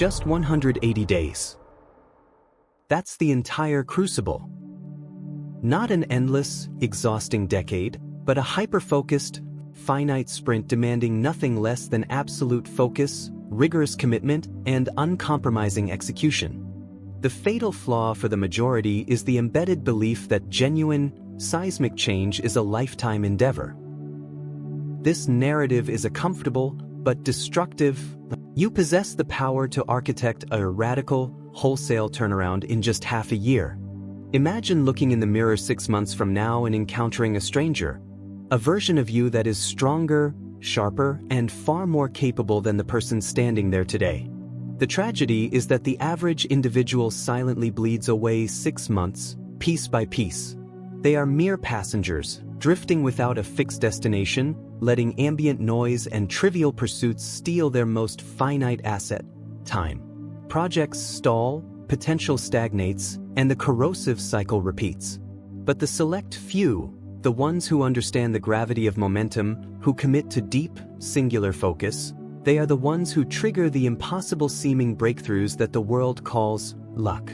Just 180 days. That's the entire crucible. Not an endless, exhausting decade, but a hyper-focused, finite sprint demanding nothing less than absolute focus, rigorous commitment, and uncompromising execution. The fatal flaw for the majority is the embedded belief that genuine, seismic change is a lifetime endeavor. This narrative is a comfortable, but destructive. You possess the power to architect a radical, wholesale turnaround in just half a year. Imagine looking in the mirror 6 months from now and encountering a stranger, a version of you that is stronger, sharper, and far more capable than the person standing there today. The tragedy is that the average individual silently bleeds away 6 months, piece by piece. They are mere passengers, drifting without a fixed destination, letting ambient noise and trivial pursuits steal their most finite asset, time. Projects stall, potential stagnates, and the corrosive cycle repeats. But the select few, the ones who understand the gravity of momentum, who commit to deep, singular focus, they are the ones who trigger the impossible-seeming breakthroughs that the world calls luck.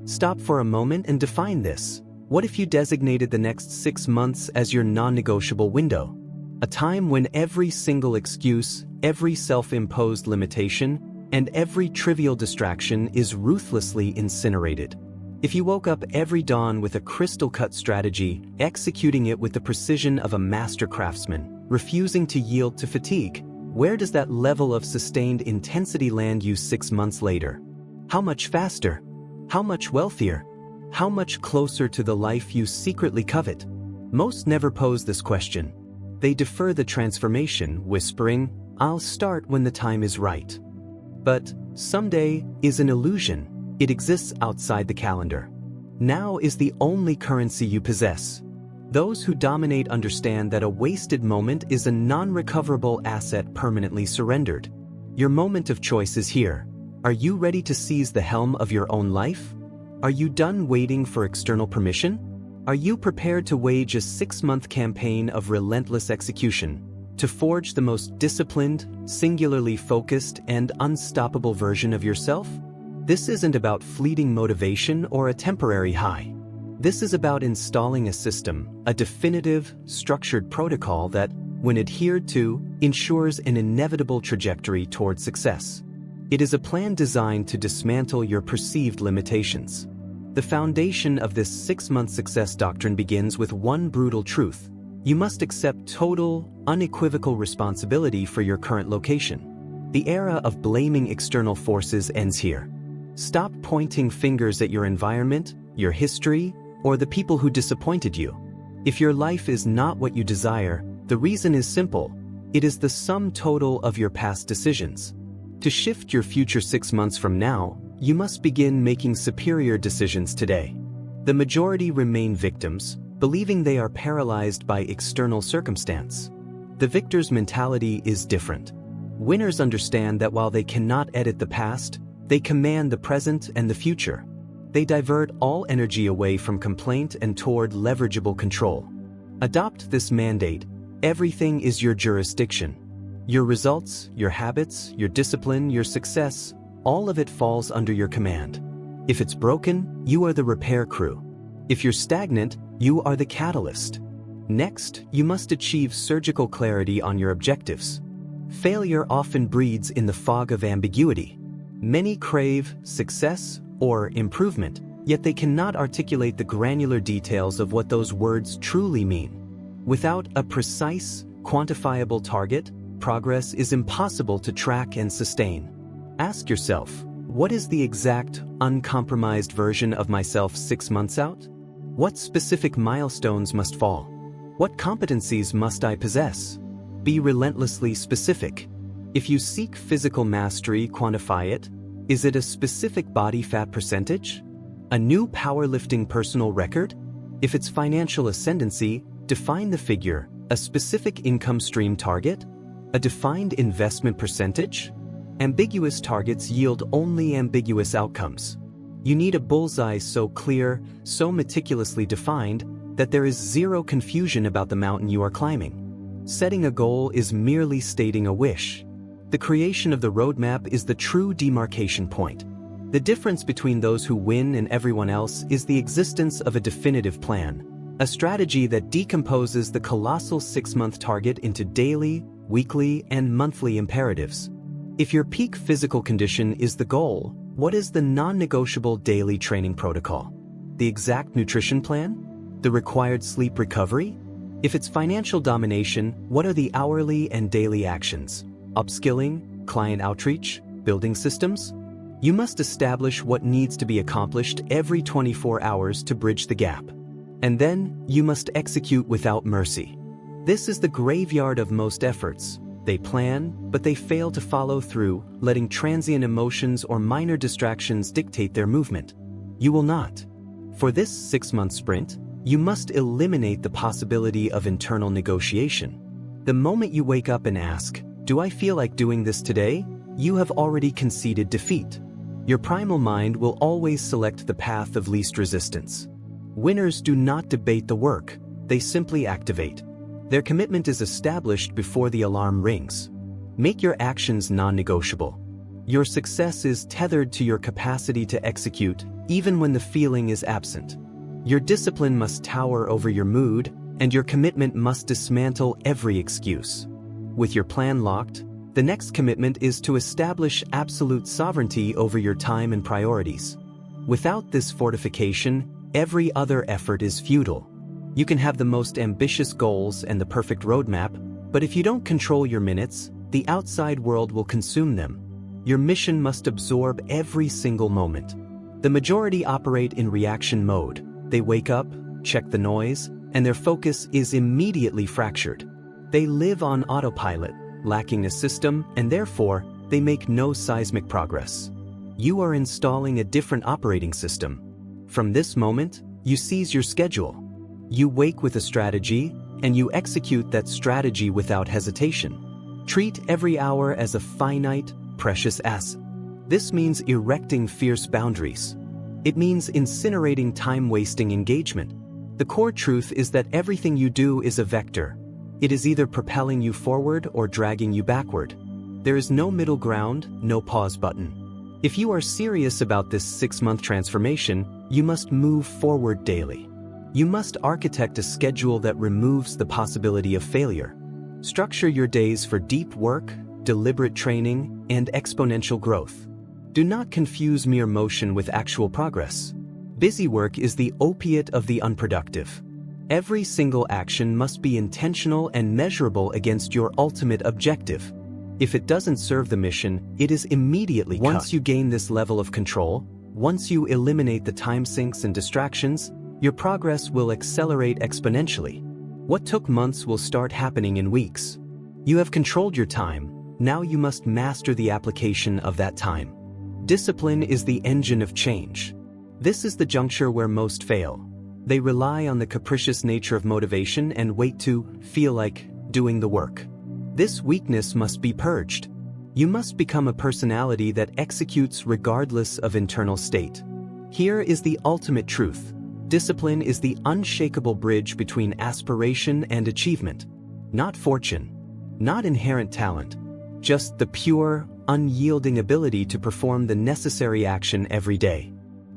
Stop for a moment and define this. What if you designated the next 6 months as your non-negotiable window? A time when every single excuse, every self-imposed limitation, and every trivial distraction is ruthlessly incinerated. If you woke up every dawn with a crystal-cut strategy, executing it with the precision of a master craftsman, refusing to yield to fatigue, where does that level of sustained intensity land you 6 months later? How much faster? How much wealthier? How much closer to the life you secretly covet? Most never pose this question. They defer the transformation, whispering, "I'll start when the time is right." But someday is an illusion. It exists outside the calendar. Now is the only currency you possess. Those who dominate understand that a wasted moment is a non-recoverable asset permanently surrendered. Your moment of choice is here. Are you ready to seize the helm of your own life? Are you done waiting for external permission? Are you prepared to wage a 6-month campaign of relentless execution, to forge the most disciplined, singularly focused, and unstoppable version of yourself? This isn't about fleeting motivation or a temporary high. This is about installing a system, a definitive, structured protocol that, when adhered to, ensures an inevitable trajectory toward success. It is a plan designed to dismantle your perceived limitations. The foundation of this 6-month success doctrine begins with one brutal truth. You must accept total, unequivocal responsibility for your current location. The era of blaming external forces ends here. Stop pointing fingers at your environment, your history, or the people who disappointed you. If your life is not what you desire, the reason is simple. It is the sum total of your past decisions. To shift your future 6 months from now, you must begin making superior decisions today. The majority remain victims, believing they are paralyzed by external circumstance. The victor's mentality is different. Winners understand that while they cannot edit the past, they command the present and the future. They divert all energy away from complaint and toward leverageable control. Adopt this mandate. Everything is your jurisdiction. Your results, your habits, your discipline, your success, all of it falls under your command. If it's broken, you are the repair crew. If you're stagnant, you are the catalyst. Next, you must achieve surgical clarity on your objectives. Failure often breeds in the fog of ambiguity. Many crave success or improvement, yet they cannot articulate the granular details of what those words truly mean. Without a precise, quantifiable target, progress is impossible to track and sustain. Ask yourself, what is the exact, uncompromised version of myself 6 months out? What specific milestones must fall? What competencies must I possess? Be relentlessly specific. If you seek physical mastery, quantify it. Is it a specific body fat percentage? A new powerlifting personal record? If it's financial ascendancy, define the figure. A specific income stream target? A defined investment percentage? Ambiguous targets yield only ambiguous outcomes. You need a bullseye so clear, so meticulously defined, that there is zero confusion about the mountain you are climbing. Setting a goal is merely stating a wish. The creation of the roadmap is the true demarcation point. The difference between those who win and everyone else is the existence of a definitive plan, a strategy that decomposes the colossal 6-month target into daily, weekly, and monthly imperatives. If your peak physical condition is the goal, what is the non-negotiable daily training protocol? The exact nutrition plan? The required sleep recovery? If it's financial domination, what are the hourly and daily actions? Upskilling, client outreach, building systems? You must establish what needs to be accomplished every 24 hours to bridge the gap. And then, you must execute without mercy. This is the graveyard of most efforts. They plan, but they fail to follow through, letting transient emotions or minor distractions dictate their movement. You will not. For this 6-month sprint, you must eliminate the possibility of internal negotiation. The moment you wake up and ask, "Do I feel like doing this today?" you have already conceded defeat. Your primal mind will always select the path of least resistance. Winners do not debate the work, they simply activate. Their commitment is established before the alarm rings. Make your actions non-negotiable. Your success is tethered to your capacity to execute, even when the feeling is absent. Your discipline must tower over your mood, and your commitment must dismantle every excuse. With your plan locked, the next commitment is to establish absolute sovereignty over your time and priorities. Without this fortification, every other effort is futile. You can have the most ambitious goals and the perfect roadmap, but if you don't control your minutes, the outside world will consume them. Your mission must absorb every single moment. The majority operate in reaction mode. They wake up, check the noise, and their focus is immediately fractured. They live on autopilot, lacking a system, and therefore, they make no seismic progress. You are installing a different operating system. From this moment, you seize your schedule. You wake with a strategy, and you execute that strategy without hesitation. Treat every hour as a finite, precious asset. This means erecting fierce boundaries. It means incinerating time-wasting engagement. The core truth is that everything you do is a vector. It is either propelling you forward or dragging you backward. There is no middle ground, no pause button. If you are serious about this 6-month transformation, you must move forward daily. You must architect a schedule that removes the possibility of failure. Structure your days for deep work, deliberate training, and exponential growth. Do not confuse mere motion with actual progress. Busy work is the opiate of the unproductive. Every single action must be intentional and measurable against your ultimate objective. If it doesn't serve the mission, it is immediately cut. Once you gain this level of control, once you eliminate the time sinks and distractions, your progress will accelerate exponentially. What took months will start happening in weeks. You have controlled your time, now you must master the application of that time. Discipline is the engine of change. This is the juncture where most fail. They rely on the capricious nature of motivation and wait to feel like doing the work. This weakness must be purged. You must become a personality that executes regardless of internal state. Here is the ultimate truth. Discipline is the unshakable bridge between aspiration and achievement. Not fortune, not inherent talent, just the pure, unyielding ability to perform the necessary action every day.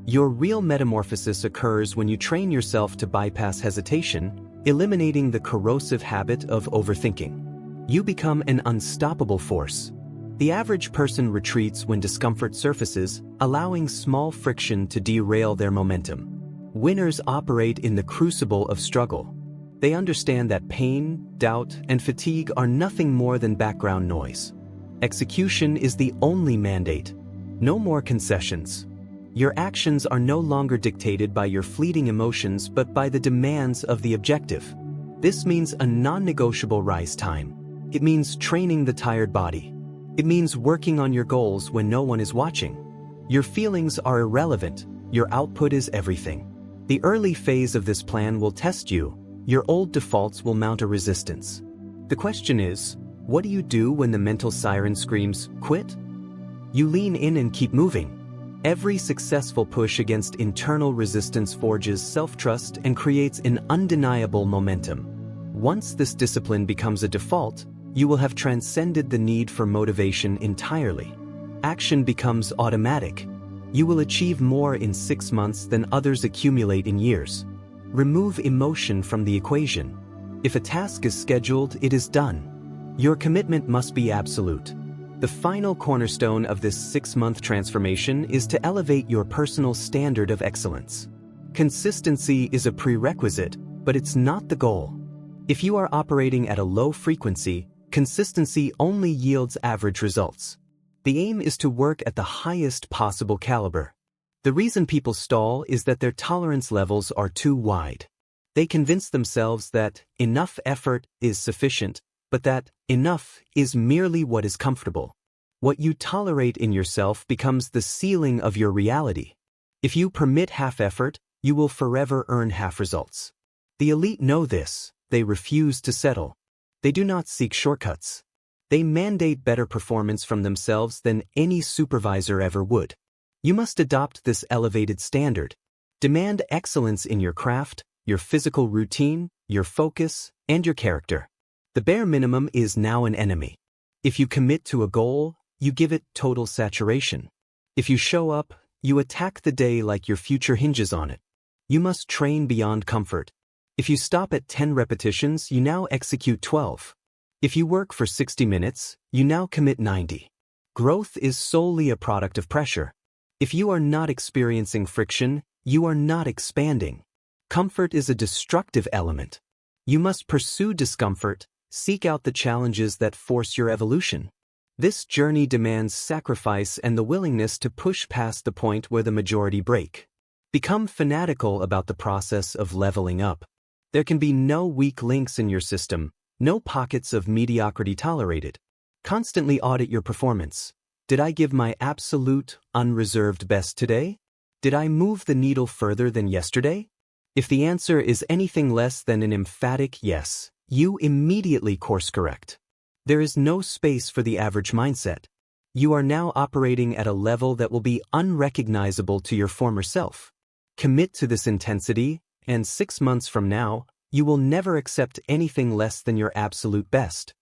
Your real metamorphosis occurs when you train yourself to bypass hesitation, eliminating the corrosive habit of overthinking. You become an unstoppable force. The average person retreats when discomfort surfaces, allowing small friction to derail their momentum. Winners operate in the crucible of struggle. They understand that pain, doubt, and fatigue are nothing more than background noise. Execution is the only mandate. No more concessions. Your actions are no longer dictated by your fleeting emotions but by the demands of the objective. This means a non-negotiable rise time. It means training the tired body. It means working on your goals when no one is watching. Your feelings are irrelevant. Your output is everything. The early phase of this plan will test you. Your old defaults will mount a resistance. The question is, what do you do when the mental siren screams, "Quit"? You lean in and keep moving. Every successful push against internal resistance forges self-trust and creates an undeniable momentum. Once this discipline becomes a default, You will have transcended the need for motivation entirely. Action becomes automatic. You will achieve more in 6 months than others accumulate in years. Remove emotion from the equation. If a task is scheduled, it is done. Your commitment must be absolute. The final cornerstone of this 6-month transformation is to elevate your personal standard of excellence. Consistency is a prerequisite, but it's not the goal. If you are operating at a low frequency, consistency only yields average results. The aim is to work at the highest possible caliber. The reason people stall is that their tolerance levels are too wide. They convince themselves that enough effort is sufficient, but that enough is merely what is comfortable. What you tolerate in yourself becomes the ceiling of your reality. If you permit half effort, you will forever earn half results. The elite know this. They refuse to settle. They do not seek shortcuts. They mandate better performance from themselves than any supervisor ever would. You must adopt this elevated standard. Demand excellence in your craft, your physical routine, your focus, and your character. The bare minimum is now an enemy. If you commit to a goal, you give it total saturation. If you show up, you attack the day like your future hinges on it. You must train beyond comfort. If you stop at 10 repetitions, you now execute 12. If you work for 60 minutes, you now commit 90. Growth is solely a product of pressure. If you are not experiencing friction, you are not expanding. Comfort is a destructive element. You must pursue discomfort, seek out the challenges that force your evolution. This journey demands sacrifice and the willingness to push past the point where the majority break. Become fanatical about the process of leveling up. There can be no weak links in your system, no pockets of mediocrity tolerated. Constantly audit your performance. Did I give my absolute, unreserved best today? Did I move the needle further than yesterday? If the answer is anything less than an emphatic yes, you immediately course correct. There is no space for the average mindset. You are now operating at a level that will be unrecognizable to your former self. Commit to this intensity, and 6 months from now, you will never accept anything less than your absolute best.